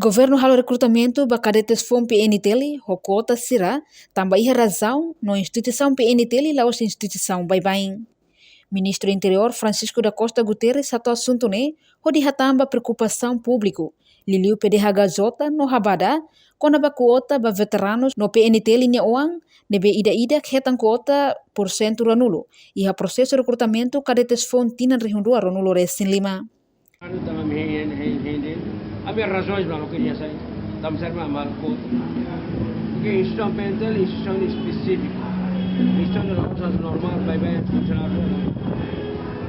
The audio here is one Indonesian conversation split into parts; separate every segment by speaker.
Speaker 1: Governo halo recrutamento ba cadetes FOM PNTL, hokota sira, tambah iha razão no instituição PNTL laos instituição baibain. Ministro Interior Francisco da Costa Guterres satu assunto ne, hodi hatamba preocupação público. Liliu PDHJ no habada, kona ba kuota ba veteranos no PNTL nya oang, nebe ida-ida ketan kuota % ranulo. Iha proseso recrutamento cadetes FOM tinan rihundua ranulo resin 5.
Speaker 2: Havia razões para não queria sair. Estamos a mal com porque instituição penal, instituição específica. Instituição das coisas normal, vai bem funcionar.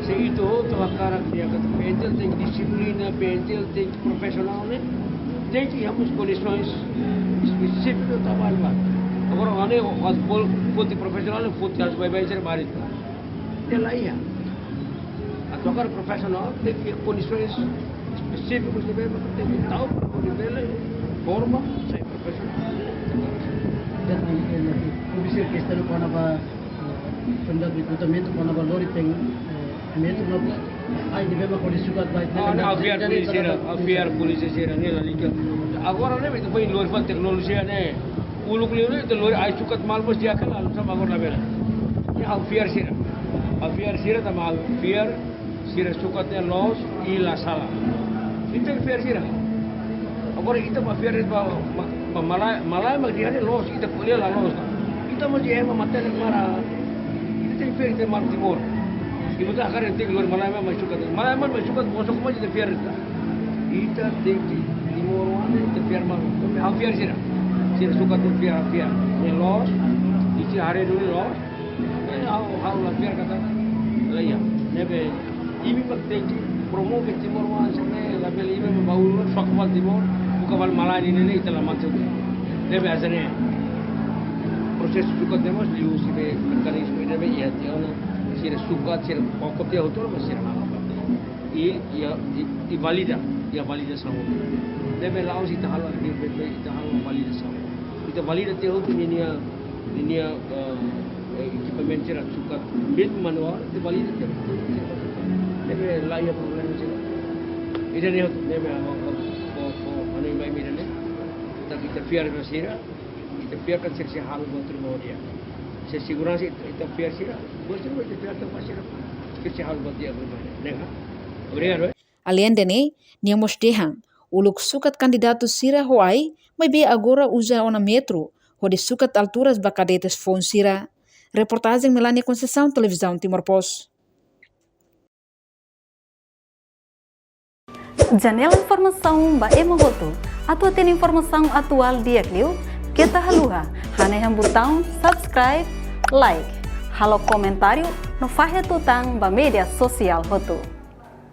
Speaker 2: Se isso outro a cara que a penal tem disciplina, penal tem profissional, né? Tem que temos condições específicas do trabalho lá. Agora lá né, o ponto profissional, o ponto das vai bem ser vários. É lá ia. A tocar profissional tem que condições específicos de bem tem que tal para nível forma sem profissional.
Speaker 3: Dan obisir questão quando a pendak recrutamento quando a valor tem medo não aí devemos por isso que vai
Speaker 2: aviar polícia sira né ali agora né itu foi luar tecnologia né uluk liu itu luar ai sukat mal bos dia kan lalu sama agora bela ini aviar sira sama aviar sira sukatnya los e la sala itu aviar sira agora kita aviar pa malay magdihan los kita kuliah la los kita mesti mamatay mara kita aviar kita mar timur ibu tak akan nanti luar malay masukat bosok mo jadi aviar kita tinggi timur mana kita aviar mal aviar sira sukat aviar ni los isi hari dulu los hal aviar kata laya nebe ini penting promo ke timur mana sebenarnya label ini membawa fakmal timur bukan malay ini telah masuk nebe asalnya proses sukat demos diusi be mekanisme nebe ya tiada sira sukat sira pokok dia betul masih apa i valida sama nebe laos itu hal itu hal valida sama itu valida tiada tu ini equipment sira sukat bid manual itu valida nebe layak problem sira ini ni nebe ano yung may mina ni tapi terfiar na sira terfiar kan seksi hal betul mau dia saya siguran sih terfiar sira boleh boleh terfiar tu pasir seksi hal betul dia berbeda dengar obrigado
Speaker 1: Além dene, niamos dehang, uluk sukat candidato sira hoai, may be agora usa ona metro, hode sukat alturas bacadetes FOM sira. Reportagem Melania Conceição, Televisão Timor Post.
Speaker 4: Janela informação ba emogoto. Atua tem informação atual dia kliu, kita haluha, haneham botão subscribe, like, halo comentário, no fahe tutang ba media sosial hotu.